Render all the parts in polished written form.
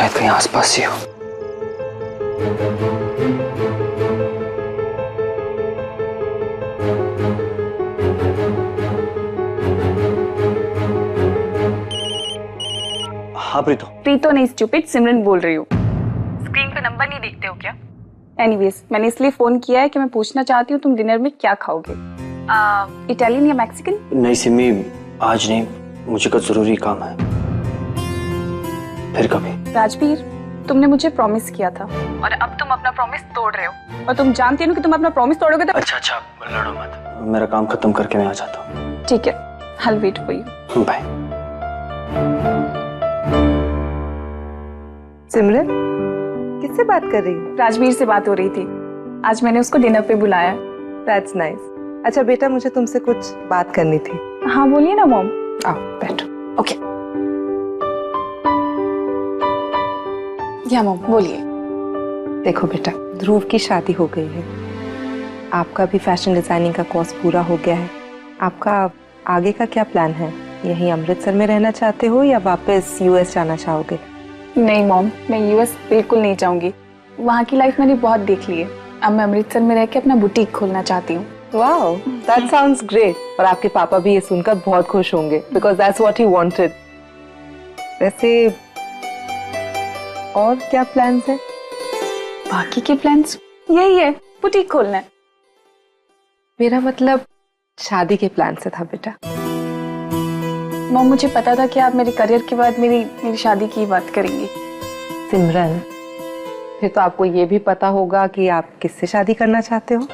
शायद कहीं आसपास ही हो। हाँ प्रीतो। प्रीतो नहीं स्टूपिड, सिमरन बोल रही हूँ। स्क्रीन पे नंबर नहीं देखते हो क्या? एनीवेज, मैंने इसलिए फोन किया है कि मैं पूछना चाहती हूँ तुम डिनर में क्या खाओगे, इटालियन या मैक्सिकन? नहीं सिमी, आज नहीं, मुझे कुछ जरूरी काम है, फिर कभी। राजवीर, तुमने मुझे प्रॉमिस किया था और अब तुम अपना प्रॉमिस तोड़ रहे हो, और तुम जानती हो कि तुम अपना प्रॉमिस तोड़ोगे तो। अच्छा, लड़ो मत, मेरा काम खत्म करके मैं आ जाता हूँ। ठीक है, I'll wait for you। Bye. Simran, किससे बात कर रही हो? राजवीर से बात हो रही थी, आज मैंने उसको डिनर पे बुलाया। That's nice। अच्छा बेटा, मुझे तुमसे कुछ बात करनी थी। हाँ बोलिए ना मॉम। आओ बैठो। ओके। या मॉम बोलिए। देखो बेटा, ध्रुव की शादी हो गई है, आपका भी फैशन डिजाइनिंग का कोर्स पूरा हो गया है। आपका आगे का क्या प्लान है? यहीं अमृतसर में रहना चाहते हो या वापस यूएस जाना चाहोगे? नहीं मॉम, मैं यूएस बिल्कुल नहीं जाऊंगी, वहाँ की लाइफ मैंने बहुत देख ली है। अब मैं अमृतसर में रह के अपना बुटीक खोलना चाहती हूँ। Wow, that sounds great. और आपके पापा भी ये सुनकर बहुत खुश होंगे, because that's what he wanted. वैसे और क्या प्लान्स है? बाकी के प्लान्स यही है, बुटीक खोलना है। मेरा मतलब शादी के प्लान से था बेटा। मॉम, मुझे पता था कि आप मेरे करियर के बाद मेरी शादी की बात करेंगी। सिमरन, फिर तो आपको ये भी पता होगा कि आप किससे शादी करना चाहते हो।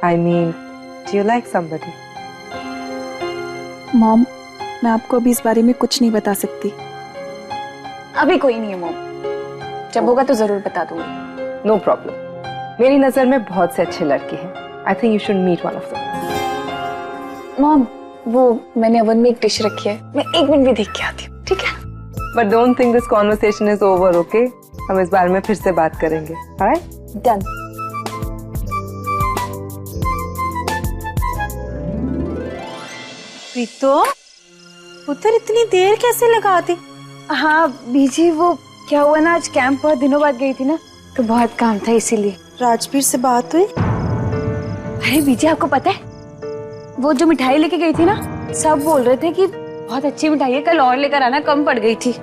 I mean, do you like somebody? Mom, मैं आपको अभी इस बारे में कुछ नहीं बता सकती। अभी कोई नहीं है मॉम, जब होगा तो जरूर बता दूंगी। No problem. मेरी नजर में बहुत से अच्छे लड़के हैं। I think you should meet one of them. Mom, वो मैंने ओवन में एक डिश रखी है, मैं 1 मिनट भी देख के आती हूँ, ठीक है? But don't think this conversation is over, okay? हम इस बारे में फिर से बात करेंगे। ऑलराइट? डन। प्रीतो, पुत्र इतनी देर कैसे लगा दी? हाँ बीजी, वो क्या हुआ ना, आज कैंप बहुत दिनों बाद गई थी ना, तो बहुत काम था इसीलिए। राजवीर से बात हुई? अरे बीजी, आपको पता है वो जो मिठाई लेके गई थी ना, सब बोल रहे थे कि बहुत अच्छी मिठाई है, कल और लेकर आना, कम पड़ गई थी।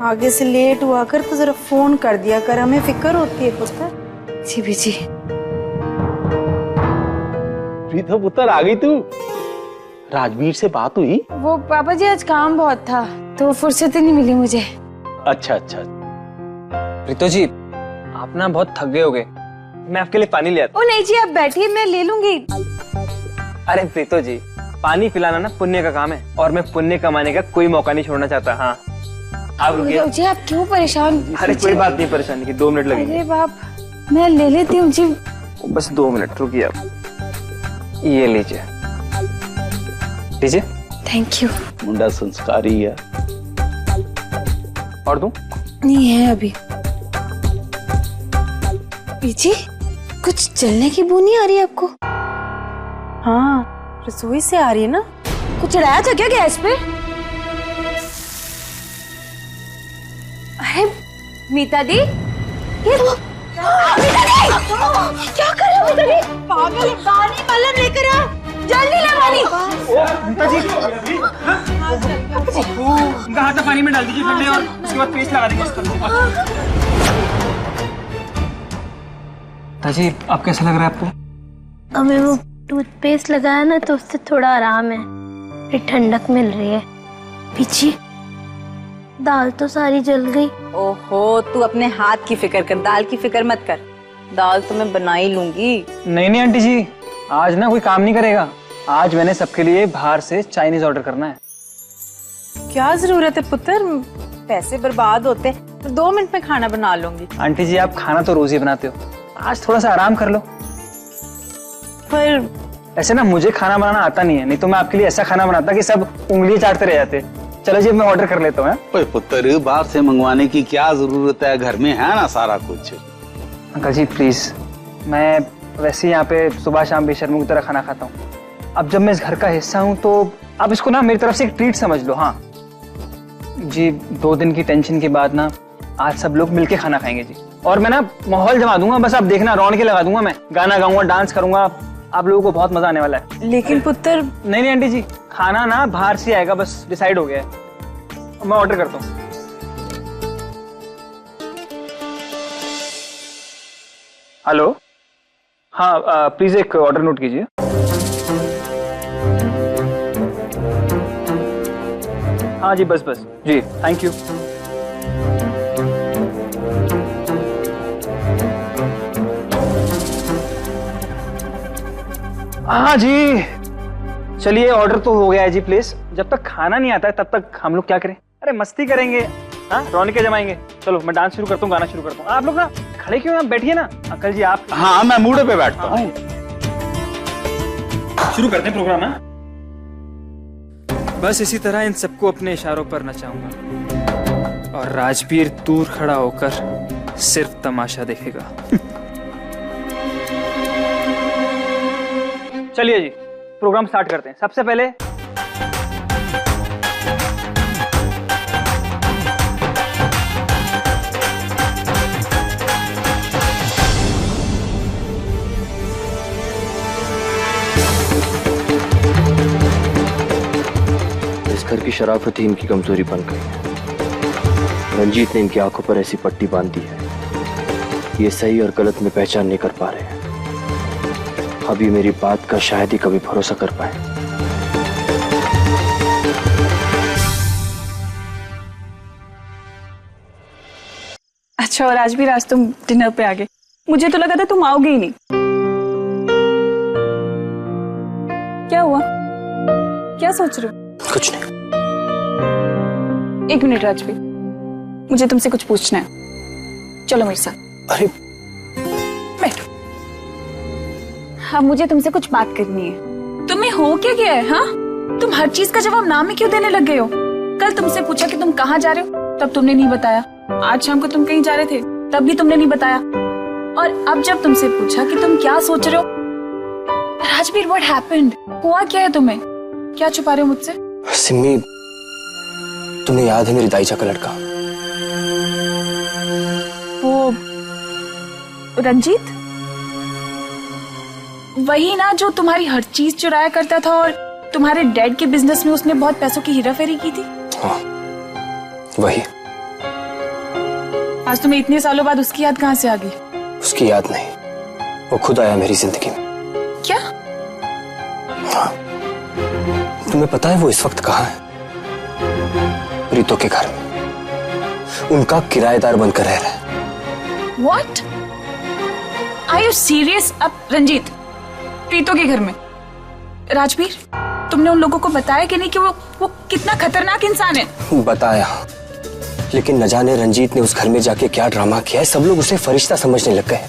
आगे से लेट हुआ कर तो जरा फोन कर दिया कर, हमें फिक्र होती है पुत्र। जी बीजी। प्रीतो पुत्र, आ गई तू? राजवीर से बात हुई? वो पापा जी आज काम बहुत था तो फुर्सत ही नहीं मिली मुझे। अच्छा। प्रीतो जी, आप ना बहुत थक गए होगे, मैं आपके लिए पानी ले आता ओ नहीं जी, आप बैठिए, मैं ले लूंगी। अरे प्रीतो जी, पानी पिलाना ना पुण्य का काम है, और मैं पुण्य कमाने का कोई मौका नहीं छोड़ना चाहता। हाँ आप रुकिए। जी आप क्यों परेशान? अरे कोई बात नहीं, परेशानी की 2 मिनट लगेंगे। अरे बाप, मैं ले लेती हूँ जी। बस 2 मिनट रुकिए आप। ये लीजिए। Thank you. मुंडा संस्कारी है। और दूं? नहीं है अभी। बीजी, कुछ जलने की बू नहीं आ रही है आपको? हाँ, रसोई से आ रही है ना। कुछ चढ़ाया था क्या गैस पे? अरे मीता दी, ये मीता दी, क्या कर रहे हो मीता दी? पागल, पानी वाला लेकर आ, जल्दी ला पानी। इनका हाथ पानी में डाल दीजिए ठंडे, और उसके बाद पेस्ट लगा देंगे इस पर। ताजी, अब कैसा लग रहा है आपको? हमें वो टूथपेस्ट लगाया ना तो उससे थोड़ा आराम है, फिर ठंडक मिल रही है। पीछे दाल तो सारी जल गई। ओहो, तू अपने हाथ की फिक्र कर, दाल की फिक्र मत कर। दाल तो मैं बना ही लूंगी। नहीं आंटी जी, आज ना कोई काम नहीं करेगा। आज मैंने सबके लिए बाहर से चाइनीज ऑर्डर करना है। क्या जरूरत है पुत्र, पैसे बर्बाद होते, तो 2 मिनट में खाना बना लूंगी। आंटी जी, आप खाना तो रोज ही बनाते हो, आज थोड़ा सा आराम कर लो। पर ऐसे ना मुझे खाना बनाना आता नहीं है, नहीं तो मैं आपके लिए ऐसा खाना बनाता कि सब उंगली चाटते रह जाते। चलो जी, मैं ऑर्डर कर लेता हूँ। ओए पुत्र, बाहर से मंगवाने की क्या जरूरत है, घर में है ना सारा कुछ। अंकल जी प्लीज, मैं वैसे यहाँ पे सुबह शाम बेशर्मों की तरह खाना खाता हूँ। अब जब मैं इस घर का हिस्सा हूँ तो आप इसको ना मेरी तरफ से एक ट्रीट समझ लो। हाँ जी, 2 दिन की टेंशन के बाद ना आज सब लोग मिलके खाना खाएंगे जी। और मैं ना माहौल जमा दूंगा, बस आप देखना, रौनकें लगा दूंगा, मैं गाना गाऊंगा, डांस करूंगा, आप लोगों को बहुत मजा आने वाला है। लेकिन पुत्र नहीं नहीं आंटी जी, खाना ना बाहर से आएगा, बस डिसाइड हो गया है। मैं ऑर्डर करता हूँ। हेलो, हाँ प्लीज एक ऑर्डर नोट कीजिए। हाँ जी, बस बस जी, थैंक यू। हाँ जी, चलिए ऑर्डर तो हो गया है जी। प्लीज, जब तक खाना नहीं आता है तब तक हम लोग क्या करें? अरे मस्ती करेंगे, हाँ रौनकें जमाएंगे। चलो मैं डांस शुरू करता हूँ, गाना शुरू करता हूँ। आप लोग ना खड़े क्यों हैं? बैठिए ना। अंकल जी आप। हाँ मैं मूड पे बैठता हूँ। शुरू करते हैं प्रोग्राम है। बस इसी तरह इन सबको अपने इशारों पर नचाऊंगा और राजवीर दूर खड़ा होकर सिर्फ तमाशा देखेगा। चलिए जी, प्रोग्राम स्टार्ट करते हैं। सबसे पहले इस घर की शराफत ही इनकी कमजोरी बन गई। रंजीत ने इनकी आंखों पर ऐसी पट्टी बांध दी है, ये सही और गलत में पहचान नहीं कर पा रहे हैं। अब ये मेरी बात का शायद ही कभी भरोसा कर पाए। अच्छा, और आज भी राज तुम डिनर पे आ गए। मुझे तो लगा था तुम आओगे ही नहीं। क्या हुआ? क्या सोच रहे हो? कुछ नहीं। एक मिनट राजवीर, मुझे तुमसे कुछ पूछना है। चलो मेरे साथ। अरे बैठो। हाँ, मुझे तुमसे कुछ बात करनी है। तुम्हें हो क्या गया है? हाँ, तुम हर चीज का जवाब ना में क्यों देने लग गए हो? कल तुमसे पूछा कि तुम कहाँ जा रहे हो, तब तुमने नहीं बताया। आज शाम को तुम कहीं जा रहे थे, तब भी तुमने नहीं बताया। और अब जब तुमसे पूछा कि तुम क्या सोच रहे हो, राजवीर व्हाट हैपेंड? हुआ क्या है तुम्हें? क्या छुपा रहे हो मुझसे? सिम्मी, तुम्हें याद है मेरी दाईचा का लड़का वो रंजीत? वही ना जो तुम्हारी हर चीज चुराया करता था और तुम्हारे डैड के बिजनेस में उसने बहुत पैसों की हेराफेरी की थी। हाँ वही। आज तुम्हें इतने सालों बाद उसकी याद कहाँ से आ गई? उसकी याद नहीं, वो खुद आया मेरी जिंदगी में। क्या? हाँ, तुम्हें पता है वो इस वक्त कहाँ है? प्रीतो के घर में, उनका किराएदार बनकर रह रहा है। What? Are you serious? अब रंजीत प्रीतो के घर में? राजवीर, तुमने उन लोगों को बताया कि नहीं कि वो कितना खतरनाक इंसान है? बताया, लेकिन न जाने रंजीत ने उस घर में जाके क्या ड्रामा किया है। सब लोग उसे फरिश्ता समझने लग गए।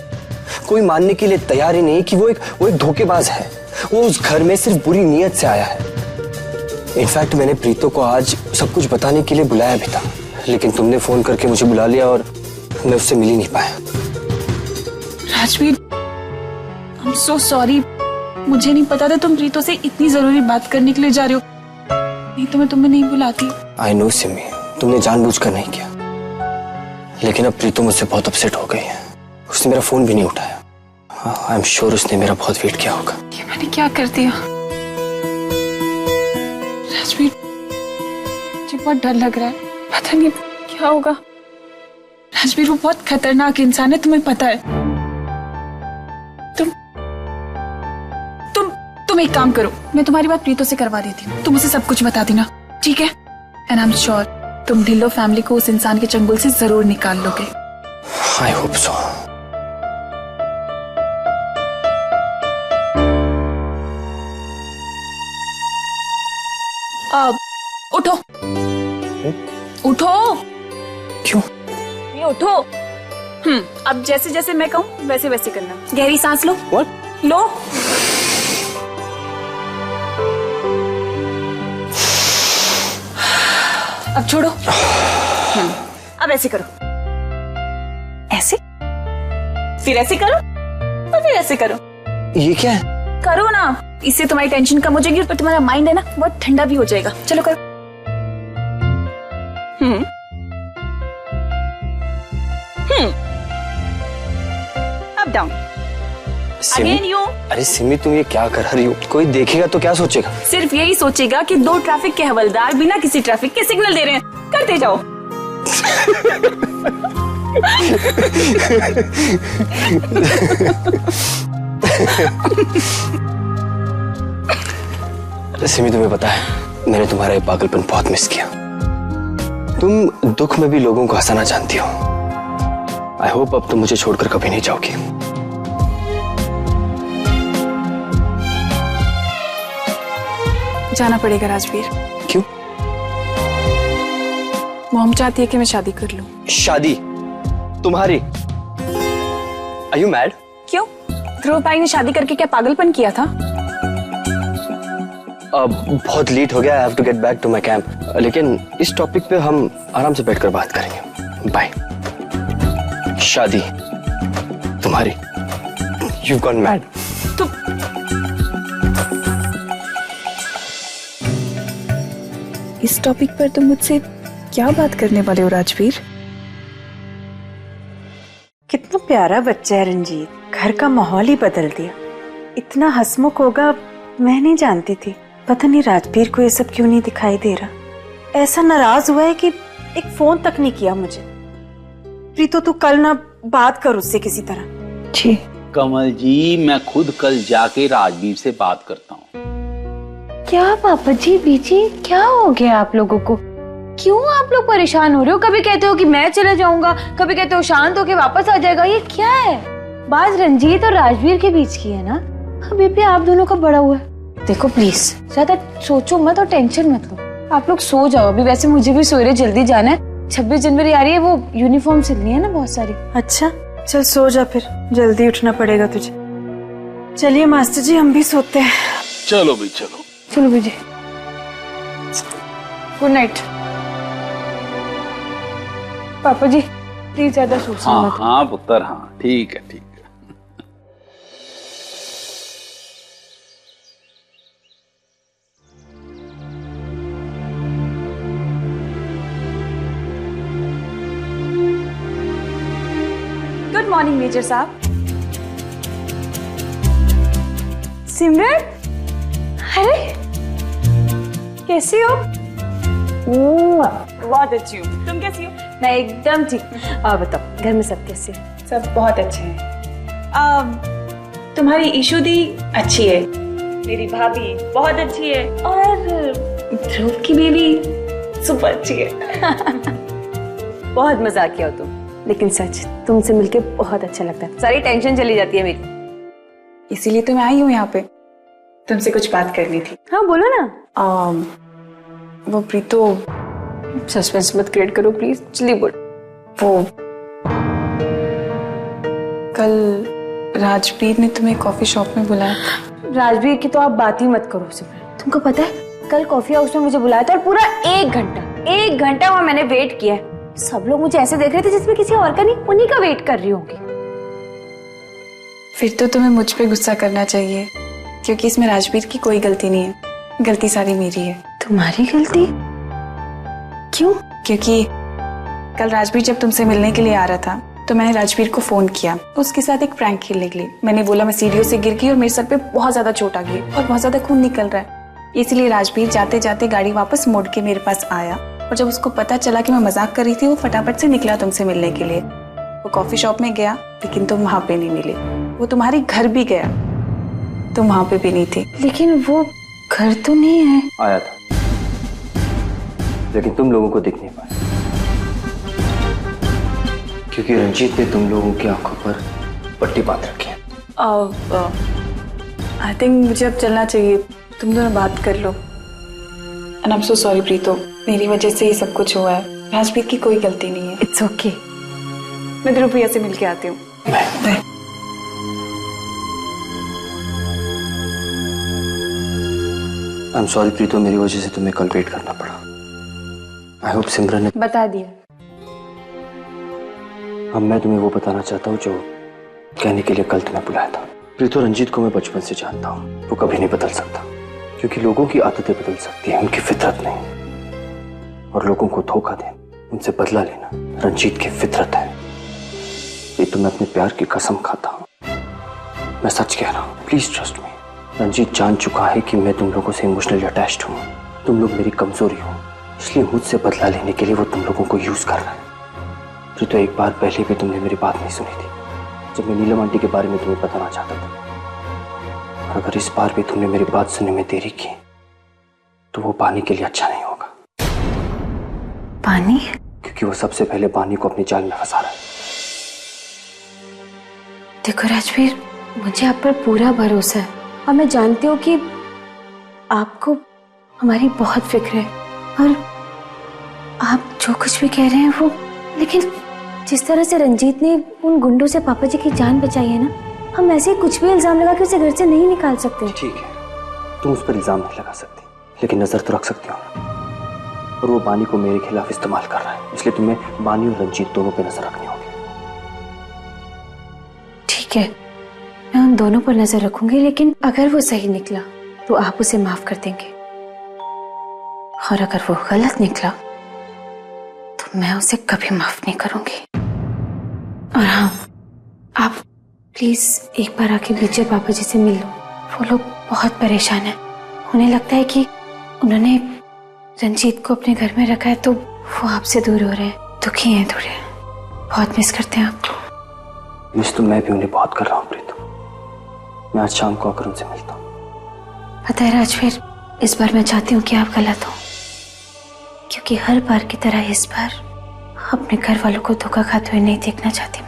कोई मानने के लिए तैयार ही नहीं कि वो एक धोखेबाज है। वो उस घर में सिर्फ बुरी नीयत से आया है। इनफैक्ट मैंने प्रीतो को आज सब कुछ बताने के लिए बुलाया भी था, लेकिन तुमने फोन करके मुझे बुला लिया और मैं उससे मिल ही नहीं पाया। Rajveer, I'm so sorry। मुझे नहीं पता था तुम प्रीतो से इतनी जरूरी बात करने के लिए जा रहे हो, नहीं तो मैं तुम्हें नहीं बुलाती। आई नो सिमी, तुमने जानबूझकर नहीं किया, लेकिन अब प्रीतो मुझसे बहुत अपसेट हो गई है। उसने मेरा फोन भी नहीं उठाया। आई एम श्योर उसने मेरा बहुत वेट किया होगा। ये मैंने क्या कर दिया? राजवीर, मुझे बहुत डर लग रहा है, पता नहीं क्या होगा। राजवीर, वो बहुत खतरनाक इंसान है, तुम्हें पता है। तुम एक काम करो, मैं तुम्हारी बात प्रीतो से करवा देती हूँ। तुम उसे सब कुछ बता देना, ठीक है? एंड आई एम श्योर तुम ढिल्लो फैमिली को उस इंसान के चंगुल से जरूर निकाल लोगे। I hope so. उठो। उठो। क्यों? ये उठो। अब जैसे जैसे मैं कहूँ वैसे वैसे करना। गहरी सांस लो। What? लो। अब छोड़ो। अब ऐसे करो। ऐसे, फिर ऐसे करो और फिर ऐसे करो। ये क्या है? करो ना, इससे तुम्हारी टेंशन कम हो जाएगी और तुम्हारा माइंड है ना बहुत ठंडा भी हो जाएगा। चलो करो। Up down Simi, again you. अरे सिमी तुम ये क्या कर रही हो? कोई देखेगा तो क्या सोचेगा? सिर्फ यही सोचेगा कि 2 ट्रैफिक के हवलदार बिना किसी ट्रैफिक के सिग्नल दे रहे हैं। करते जाओ। सिमी तुम्हें पता है मैंने तुम्हारा ये पागलपन बहुत मिस किया। तुम दुख में भी लोगों को हंसाना जानती हो। आई होप अब तुम मुझे छोड़कर कभी नहीं जाओगी। जाना पड़ेगा राजवीर। क्यों? मॉम चाहती है कि मैं शादी कर लूं। शादी तुम्हारी? Are you mad? क्यों? ध्रुव भाई ने शादी करके क्या पागलपन किया था? अब बहुत लेट हो गया। I have to get back to my camp. लेकिन इस टॉपिक पे हम आराम से बैठकर बात करेंगे। बाय। शादी तुम्हारी? You gone mad. इस टॉपिक पर तुम मुझसे क्या बात करने वाले हो राजवीर? कितना प्यारा बच्चा है रंजीत, घर का माहौल ही बदल दिया। इतना हंसमुख होगा मैं नहीं जानती थी। पता नहीं राजवीर को ये सब क्यों नहीं दिखाई दे रहा। ऐसा नाराज हुआ है कि एक फोन तक नहीं किया मुझे। प्रीतो तू कल ना बात कर उससे किसी तरह। जी कमल जी, मैं खुद कल जाके राजवीर से बात करता हूँ। क्या पापा जी बीजी क्या हो गया आप लोगों को? क्यों आप लोग परेशान हो रहे हो? कभी कहते हो कि मैं चले जाऊंगा, कभी कहते हो शांत होके वापस आ जाएगा। ये क्या है? बात रंजीत और राजवीर के बीच की है ना। अभी भी आप दोनों का बड़ा हुआ है। देखो प्लीज ज्यादा सोचो मत और टेंशन मत लो। आप लोग सो जाओ अभी। वैसे मुझे भी सवेरे जल्दी जाना है। 26 जनवरी आ रही है, वो यूनिफॉर्म सिलनी है ना बहुत सारी। अच्छा चल सो जा, फिर जल्दी उठना पड़ेगा तुझे। चलिए मास्टर जी हम भी सोते हैं। चलो भी चलो। चलो विजय, गुड नाइट। पापा जी प्लीज ज्यादा सोचना हाँ मत। हाँ पुत्र, हाँ ठीक है ठीक है। गुड मॉर्निंग मेजर साहब। सिमरन, अरे कैसी हो? बहुत अच्छी हूँ, तुम कैसी हो? मैं एकदम ठीक। बताओ घर में सब कैसे? सब बहुत अच्छे हैं। तुम्हारी ईशु दी अच्छी है, मेरी भाभी बहुत अच्छी है, और ध्रुव की बेबी सुपर अच्छी है। बहुत मजाक किया हो तुम, लेकिन सच तुमसे मिलके बहुत अच्छा लगता है। सारी टेंशन चली जाती है मेरी। इसीलिए तो मैं आई हूँ यहाँ पे, तुमसे कुछ बात करनी थी। हाँ बोलो ना। वो प्रीतो, सस्पेंस मत क्रिएट करो प्लीज, जल्दी बोल। वो कल राजवीर ने तुम्हें कॉफी शॉप में बुलाया। राजवीर की तो आप बात ही मत करो सिमरन। तुमको पता है कल कॉफी हाउस में मुझे बुलाया था और पूरा 1 घंटा वहाँ मैंने वेट किया है। सब लोग मुझे ऐसे देख रहे थे जिसमें किसी और का नहीं, उन्हीं का वेट कर रही होंगी। फिर तो तुम्हें मुझ पे गुस्सा करना चाहिए, क्योंकि इसमें राजवीर की कोई गलती नहीं है, गलती सारी मेरी है। तुम्हारी गलती? क्यों? क्योंकि कल राजवीर जब तुमसे मिलने के लिए आ रहा था तो मैंने राजवीर को फोन किया उसके साथ एक प्रैंक खेलने के लिए। मैंने बोला मैं सीढ़ियों से गिर गई और मेरे सर पे बहुत ज्यादा चोट आ गई और बहुत ज्यादा खून निकल रहा है। इसलिए राजवीर जाते जाते गाड़ी वापस मोड़ के मेरे पास आया, और जब उसको पता चला कि मैं मजाक कर रही थी वो फटाफट से निकला तुमसे मिलने के लिए। वो कॉफी शॉप में गया लेकिन तुम वहां पे नहीं मिले। वो तुम्हारे घर भी गया, तुम वहां पे भी नहीं थी। लेकिन वो घर तो नहीं है। आया था लेकिन तुम लोगों को दिख नहीं पाया, क्योंकि रंजीत ने तुम लोगों की आंखों पर पट्टी बांध रखी है। आई थिंक मुझे अब चलना चाहिए, तुम दोनों बात कर लो। And I am so sorry Preeto, मेरी वजह से ये सब कुछ हुआ है। राजवीर की कोई गलती नहीं है। It's okay. मैं ध्रुव भैया से मिलके आती हूँ। Bye. I am sorry Preeto, मेरी वजह से तुम्हें कल वेट करना पड़ा। आई होप सिमरन ने बता दिया। अब मैं तुम्हें वो बताना चाहता हूँ जो कहने के लिए कल तुम्हें बुलाया था। प्रीतो, रंजीत को मैं बचपन से जानता हूँ, वो कभी नहीं बदल सकता, क्योंकि लोगों की आदतें बदल सकती है, उनकी फितरत नहीं। और लोगों को धोखा देना, उनसे बदला लेना रंजीत की फितरत है। ये तो मैं अपने प्यार की कसम खाता हूँ। मैं सच कह रहा हूँ, प्लीज ट्रस्ट मी। रंजीत जान चुका है कि मैं तुम लोगों से इमोशनली अटैच्ड हूँ, तुम लोग मेरी कमजोरी हो, इसलिए मुझसे बदला लेने के लिए वो तुम लोगों को यूज कर रहा है। तो एक बार पहले भी तुमने मेरी बात नहीं सुनी थी, जब मैं नीलम आंटी के बारे में तुम्हें बताना चाहता था। और अगर इस बार भी तुमने मेरी बात सुनने में देरी की तो वो पानी के लिए अच्छा नहीं होगा। पानी? क्योंकि वो सबसे पहले पानी को अपने जाल में फंसा रहा है। देखो राजवीर, मुझे आप पर पूरा भरोसा है और मैं जानती हूँ कि आपको हमारी बहुत फिक्र है और आप जो कुछ भी कह रहे हैं वो, लेकिन जिस तरह से रंजीत ने उन गुंडों से पापा जी की जान बचाई है ना, हम ऐसे कुछ भी इल्जाम लगा के उसे घर से नहीं निकाल सकते। ठीक है, तुम उस पर इल्जाम नहीं लगा सकती, लेकिन नजर तो रख सकती हो ना। और वो बानी को मेरे खिलाफ इस्तेमाल कर रहा है, इसलिए तुम्हें बानी और रंजीत दोनों पे नजर रखनी होगी। ठीक है, मैं उन दोनों पर नजर रखूंगी, लेकिन अगर वो सही निकला तो आप उसे माफ कर देंगे, और अगर वो गलत निकला तो मैं उसे कभी माफ नहीं करूंगी। और हाँ, आप प्लीज एक बार आके विजय पापा जी से मिल लो। वो लोग बहुत परेशान हैं, उन्हें लगता है कि उन्होंने रंजीत को अपने घर में रखा है तो वो आपसे दूर हो रहे हैं, दुखी हैं थोड़े, बहुत मिस करते हैं आपको। मिस तो मैं भी उन्हें बहुत कर रहा हूँ प्रीतम। मैं आज शाम को आकर उनसे मिलता हूँ। पता है राजवीर, इस बार मैं चाहती हूँ कि आप गलत हो, क्योंकि हर बार की तरह इस बार अपने घर वालों को धोखा खाते हुए नहीं देखना चाहती मैं।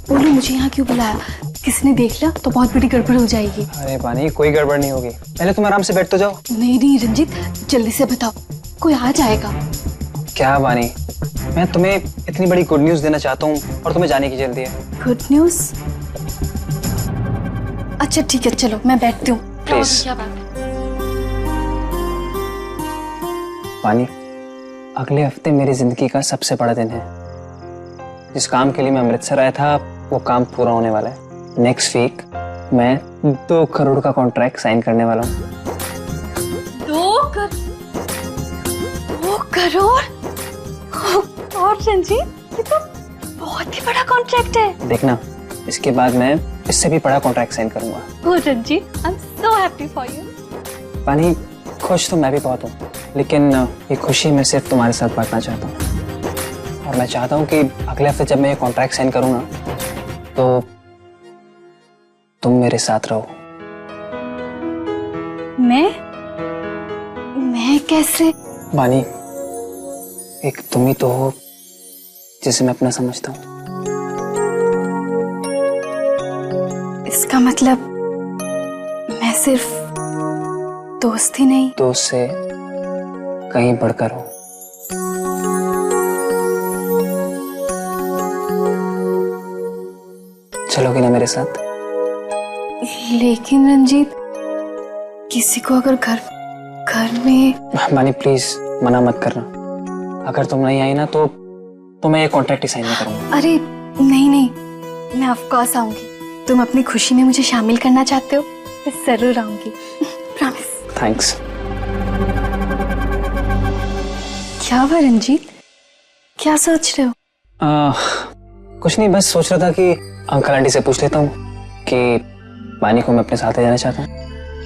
बोलो, मुझे यहाँ क्यों बुलाया? किसी ने देख लिया तो बहुत बड़ी गड़बड़ हो जाएगी। अरे पानी, कोई गड़बड़ नहीं होगी, पहले तुम आराम से बैठ तो जाओ। नहीं नहीं रंजीत, जल्दी से बताओ, कोई आ जाएगा। क्या बानी, मैं तुम्हें इतनी बड़ी गुड न्यूज देना चाहता हूँ और तुम्हें जाने की जल्दी है। Good news? अच्छा ठीक है, चलो मैं बैठती हूँ। प्लीज। क्या बात है? पानी, अगले हफ्ते मेरी जिंदगी का सबसे बड़ा दिन है। जिस काम के लिए मैं अमृतसर आया था वो काम पूरा होने वाला है। नेक्स्ट वीक मैं 2 करोड़ का कॉन्ट्रैक्ट साइन करने वाला हूँ। 2 करोड़? और रंजीत, ये तो बहुत ही बड़ा कॉन्ट्रैक्ट है। देखना, इसके बाद मैं इससे भी बड़ा कॉन्ट्रैक्ट साइन करूंगा। Oh Ranjit, I am so happy for you. पानी, खुश तो मैं भी बहुत हूँ, लेकिन ये खुशी मैं सिर्फ तुम्हारे साथ बांटना चाहता हूँ। और मैं चाहता हूँ कि अगले हफ्ते जब मैं ये कॉन्ट्रैक्ट साइन करूंगा तो तुम मेरे साथ रहो। मैं कैसे? बानी, एक तुम ही तो हो जिसे मैं अपना समझता हूँ। इसका मतलब मैं सिर्फ दोस्त ही नहीं, दोस्त से कहीं बढ़कर हो। चलोगे ना मेरे साथ? लेकिन रंजीत, किसी को अगर घर में... बानी प्लीज मना मत करना। अगर तुम नहीं आई ना तो मैं ये कॉन्ट्रैक्ट ही साइन नहीं करूंगा। अरे नहीं, मैं ऑफ कोर्स आऊंगी। तुम अपनी खुशी में मुझे शामिल करना चाहते हो, मैं जरूर आऊंगी। प्रॉमिस। थैंक्स। क्या हुआ रंजीत, क्या सोच रहे हो? कुछ नहीं, बस सोच रहा था कि अंकल आंटी से पूछ लेता हूँ कि बानी को मैं अपने साथ ले जाना चाहता हूँ।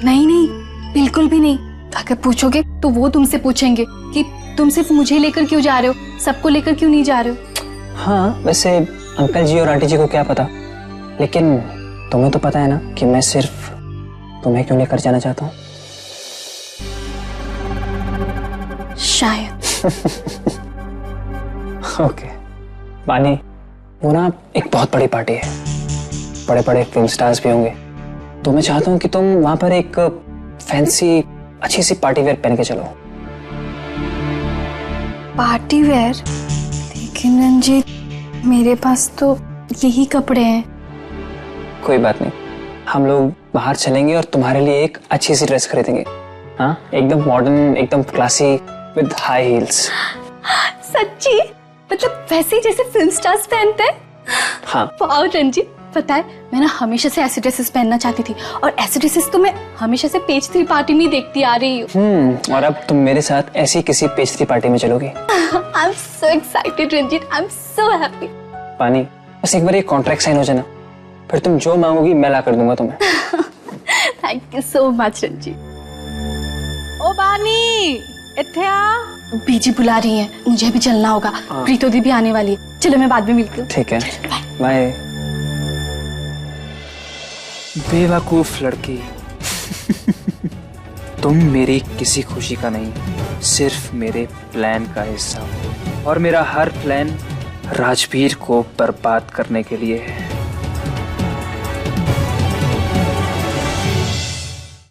नहीं, बिल्कुल भी नहीं। अगर पूछोगे तो वो तुमसे पूछेंगे कि तुम सिर्फ मुझे लेकर क्यों जा रहे हो, सबको लेकर क्यों नहीं जा रहे हो। हाँ, वैसे अंकल जी और आंटी जी को क्या पता, लेकिन तुम्हें तो पता है ना कि मैं सिर्फ तुम्हें क्यों लेकर जाना चाहता हूँ। शायद। ओके बानी, वो ना एक बहुत बड़ी पार्टी है, बड़े बड़े फिल्म स्टार्स भी होंगे, तो मैं चाहता हूँ कि तुम वहां पर एक फैंसी अच्छी सी पार्टी वेयर पहन के चलो। Party wear? लेकिन रंजीत, मेरे पास तो यही कपड़े हैं। कोई बात नहीं, हम लोग बाहर चलेंगे और तुम्हारे लिए एक अच्छी सी ड्रेस खरीदेंगे। हाँ, एकदम मॉडर्न, एकदम क्लासी विद हाई हील्स। सच्ची? मतलब वैसे ही जैसे फिल्म स्टार्स पहनते हैं? हाँ। वाओ रंजीत, पता है मैं ना हमेशा से ऐसी ड्रेसेस पहनना चाहती थी, और ऐसी ड्रेसेस तो मैं हमेशा से पेज 3 पार्टी में ही देखती आ रही हूँ। और अब तुम मेरे साथ ऐसी किसी पेज 3 पार्टी में चलोगी? I am so excited Ranjit, I am so happy. पानी, बस एक बार ये कॉन्ट्रैक्ट साइन हो जाना, फिर तुम जो मांगोगी मैं ला कर दूंगा तुम्हें। Thank you so much Ranjit. ओ बानी, इत्थे आ। बीजी बुला रही हैं, मुझे भी चलना होगा। प्रीतो दी भी आने वाली है, चलो मैं बाद में मिलती हूँ। ठीक है, बाय। बेवकूफ लड़की। तुम मेरी किसी खुशी का नहीं, सिर्फ मेरे प्लान का हिस्सा हो, और मेरा हर प्लान राजवीर को बर्बाद करने के लिए है।